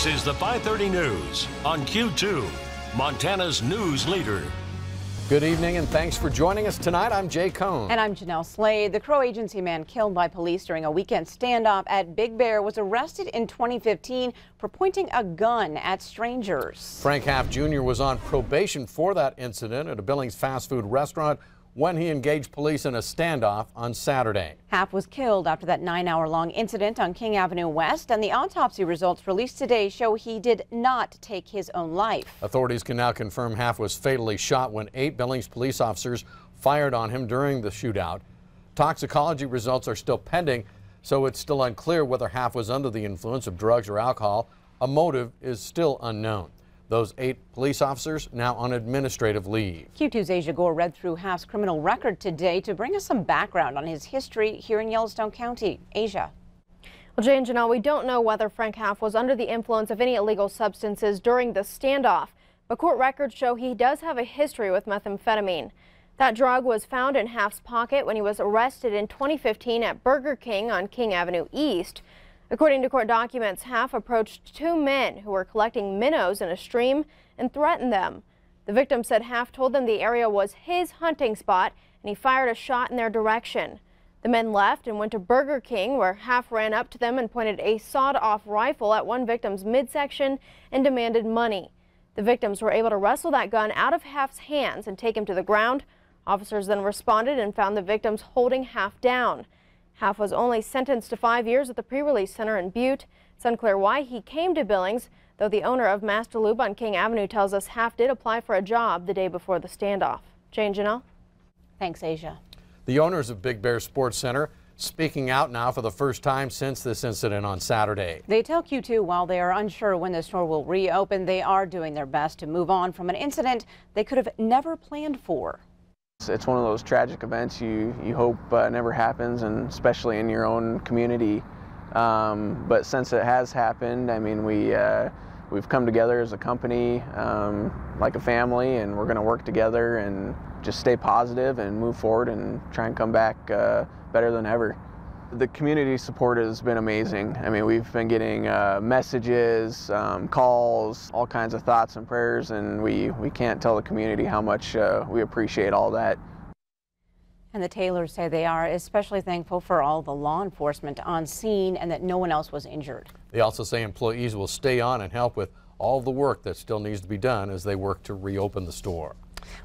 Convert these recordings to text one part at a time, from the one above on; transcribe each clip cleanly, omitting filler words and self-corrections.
This is the 5:30 news on Q2, Montana's news leader. Good evening and thanks for joining us tonight. I'm Jay Cohn. And I'm Jeanelle Slade. The Crow Agency man killed by police during a weekend standoff at Big Bear was arrested in 2015 for pointing a gun at strangers. Frank Half Jr. was on probation for that incident at a Billings fast food restaurant when he engaged police in a standoff on Saturday. Half was killed after that 9-hour-long incident on King Avenue West, and the autopsy results released today show he did not take his own life. Authorities can now confirm Half was fatally shot when 8 Billings police officers fired on him during the shootout. Toxicology results are still pending, so it's still unclear whether Half was under the influence of drugs or alcohol. A motive is still unknown. Those 8 police officers now on administrative leave. Q2's Asia Gore read through Half's criminal record today to bring us some background on his history here in Yellowstone County. Asia. Well, Jay and Jeanelle, we don't know whether Frank Half was under the influence of any illegal substances during the standoff, but court records show he does have a history with methamphetamine. That drug was found in Half's pocket when he was arrested in 2015 at Burger King on King Avenue East. According to court documents, Half approached 2 men who were collecting minnows in a stream and threatened them. The victim said Half told them the area was his hunting spot and he fired a shot in their direction. The men left and went to Burger King, where Half ran up to them and pointed a sawed-off rifle at one victim's midsection and demanded money. The victims were able to wrestle that gun out of Half's hands and take him to the ground. Officers then responded and found the victims holding Half down. Half was only sentenced to 5 years at the pre-release center in Butte. It's unclear why he came to Billings, though the owner of Master Lube on King Avenue tells us Half did apply for a job the day before the standoff. Jay and Jeanelle. Thanks, Asia. The owners of Big Bear Sports Center speaking out now for the first time since this incident on Saturday. They tell Q2 while they are unsure when the store will reopen, they are doing their best to move on from an incident they could have never planned for. It's one of those tragic events you hope never happens, and especially in your own community. But since it has happened, I mean, we've come together as a company, like a family, and we're going to work together and just stay positive and move forward and try and come back better than ever. The community support has been amazing. I mean, we've been getting messages, calls, all kinds of thoughts and prayers, and we can't tell the community how much we appreciate all that. And the Taylors say they are especially thankful for all the law enforcement on scene and that no one else was injured. They also say employees will stay on and help with all the work that still needs to be done as they work to reopen the store.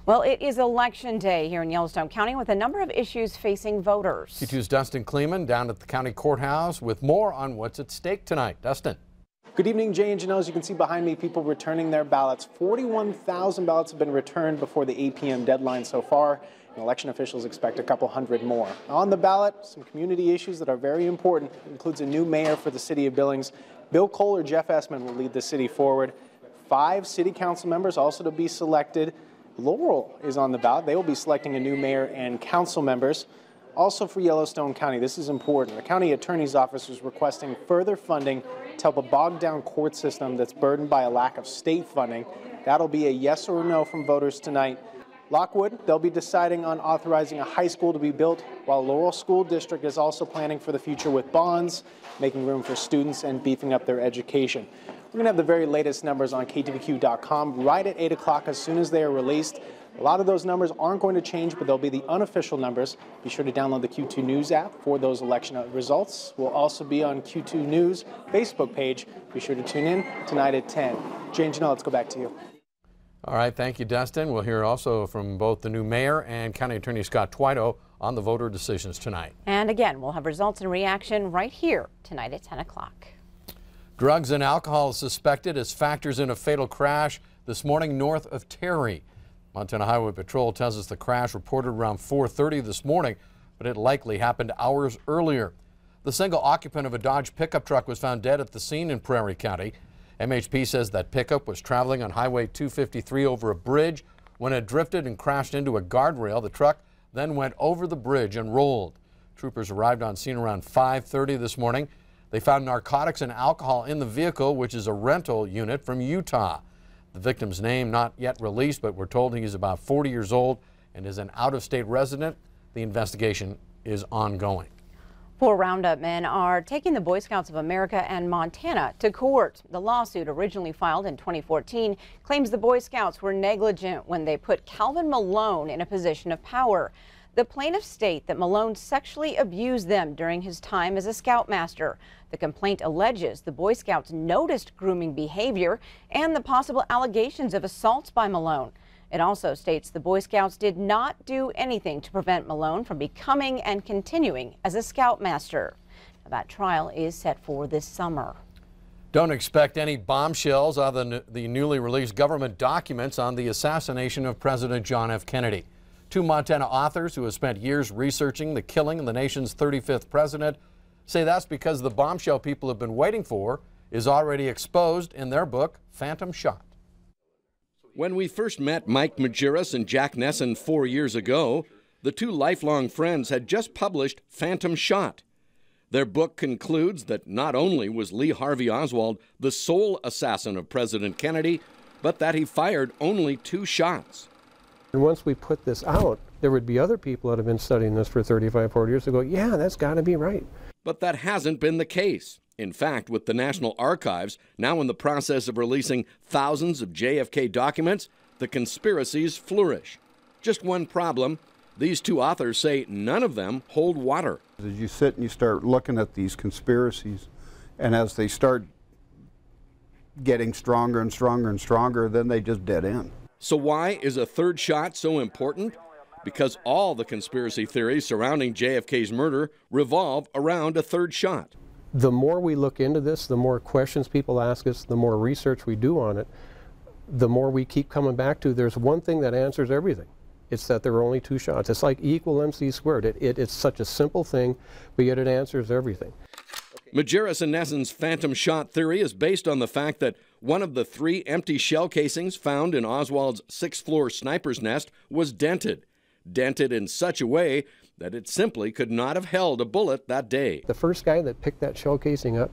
Well, it is election day here in Yellowstone County with a number of issues facing voters. Q2's Dustin Kleeman down at the county courthouse with more on what's at stake tonight. Dustin. Good evening, Jay and Jeanelle. As you can see behind me, people returning their ballots. 41,000 ballots have been returned before the 8 p.m. deadline so far. And election officials expect a couple hundred more. On the ballot, some community issues that are very important. It includes a new mayor for the city of Billings. Bill Cole or Jeff Essman will lead the city forward. 5 city council members also to be selected. Laurel is on the ballot. They will be selecting a new mayor and council members. Also for Yellowstone County, this is important. The county attorney's office is requesting further funding to help a bogged down court system that's burdened by a lack of state funding. That'll be a yes or a no from voters tonight. Lockwood, they'll be deciding on authorizing a high school to be built, while Laurel School District is also planning for the future with bonds, making room for students and beefing up their education. We're going to have the very latest numbers on KTVQ.com right at 8 o'clock as soon as they are released. A lot of those numbers aren't going to change, but they'll be the unofficial numbers. Be sure to download the Q2 News app for those election results. We'll also be on Q2 News Facebook page. Be sure to tune in tonight at 10. Jay and Jeanelle, let's go back to you. All right, thank you, Dustin. We'll hear also from both the new mayor and County Attorney Scott Twito on the voter decisions tonight. And again, we'll have results and reaction right here tonight at 10 o'clock. Drugs and alcohol suspected as factors in a fatal crash this morning north of Terry. Montana Highway Patrol tells us the crash reported around 4:30 this morning, but it likely happened hours earlier. The single occupant of a Dodge pickup truck was found dead at the scene in Prairie County. MHP says that pickup was traveling on Highway 253 over a bridge when it drifted and crashed into a guardrail. The truck then went over the bridge and rolled. Troopers arrived on scene around 5:30 this morning. They found narcotics and alcohol in the vehicle, which is a rental unit from Utah. The victim's name not yet released, but we're told he's about 40 years old and is an out-of-state resident. The investigation is ongoing. 4 Roundup men are taking the Boy Scouts of America and Montana to court. The lawsuit, originally filed in 2014, claims the Boy Scouts were negligent when they put Calvin Malone in a position of power. The plaintiffs state that Malone sexually abused them during his time as a scoutmaster. The complaint alleges the Boy Scouts noticed grooming behavior and the possible allegations of assaults by Malone. It also states the Boy Scouts did not do anything to prevent Malone from becoming and continuing as a scoutmaster. Now, that trial is set for this summer. Don't expect any bombshells other than the newly released government documents on the assassination of President John F. Kennedy. 2 Montana authors who have spent years researching the killing of the nation's 35th president say that's because the bombshell people have been waiting for is already exposed in their book, Phantom Shot. When we first met Mike Majerus and Jack Nesson 4 years ago, the 2 lifelong friends had just published Phantom Shot. Their book concludes that not only was Lee Harvey Oswald the sole assassin of President Kennedy, but that he fired only 2 shots. And once we put this out, there would be other people that have been studying this for 35, 40 years ago. Yeah, that's got to be right. But that hasn't been the case. In fact, with the National Archives now in the process of releasing thousands of JFK documents, the conspiracies flourish. Just one problem: these 2 authors say none of them hold water. As you sit and you start looking at these conspiracies, and as they start getting stronger and stronger and stronger, then they just dead end. So why is a 3rd shot so important? Because all the conspiracy theories surrounding JFK's murder revolve around a 3rd shot. The more we look into this, the more questions people ask us, the more research we do on it, the more we keep coming back to there's one thing that answers everything. It's that there are only 2 shots. It's like E = MC squared. It's such a simple thing, but yet it answers everything. Majerus and Nesson's Phantom Shot theory is based on the fact that one of the 3 empty shell casings found in Oswald's 6th-floor sniper's nest was dented in such a way that it simply could not have held a bullet that day. The first guy that picked that shell casing up,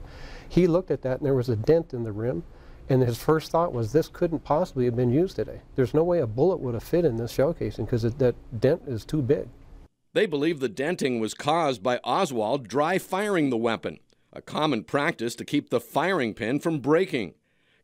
he looked at that and there was a dent in the rim, and his first thought was this couldn't possibly have been used today. There's no way a bullet would have fit in this shell casing because that dent is too big. They believe the denting was caused by Oswald dry firing the weapon, a common practice to keep the firing pin from breaking.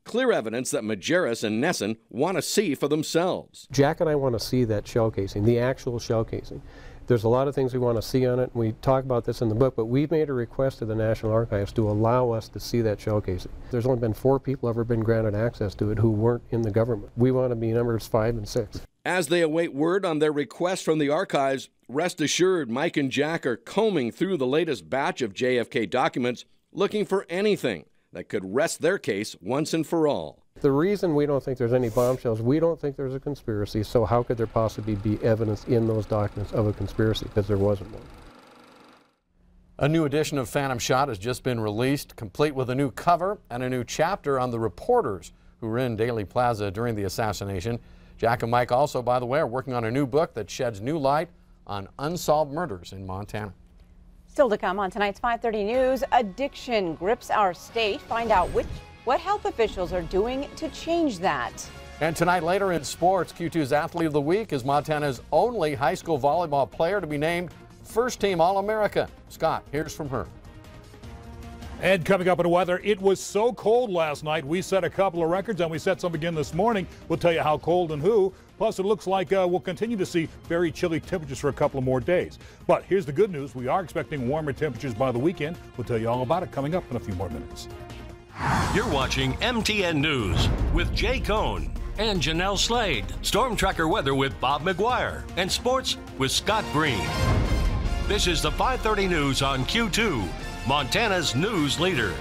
Clear evidence that Majerus and Nesson want to see for themselves. Jack and I want to see that shell casing, the actual shell casing. There's a lot of things we want to see on it, and we talk about this in the book, but we've made a request to the National Archives to allow us to see that shell casing. There's only been 4 people ever been granted access to it who weren't in the government. We want to be numbers 5 and 6. As they await word on their request from the archives, rest assured Mike and Jack are combing through the latest batch of JFK documents, looking for anything that could rest their case once and for all. The reason we don't think there's any bombshells, we don't think there's a conspiracy, so how could there possibly be evidence in those documents of a conspiracy? Because there wasn't one. A new edition of Phantom Shot has just been released, complete with a new cover and a new chapter on the reporters who were in Daley Plaza during the assassination. Jack and Mike also, by the way, are working on a new book that sheds new light on unsolved murders in Montana. Still to come on tonight's 5:30 News, addiction grips our state. Find out what health officials are doing to change that. And tonight later in sports, Q2's Athlete of the Week is Montana's only high school volleyball player to be named First Team All-America. Scott, here's from her. And coming up in weather, it was so cold last night. We set a couple of records and we set some again this morning. We'll tell you how cold and who. Plus, it looks like we'll continue to see very chilly temperatures for a couple of more days. But here's the good news. We are expecting warmer temperatures by the weekend. We'll tell you all about it coming up in a few more minutes. You're watching MTN News with Jay Cohn and Jeanelle Slade. Storm Tracker weather with Bob McGuire. And sports with Scott Green. This is the 5:30 News on Q2, Montana's news leader.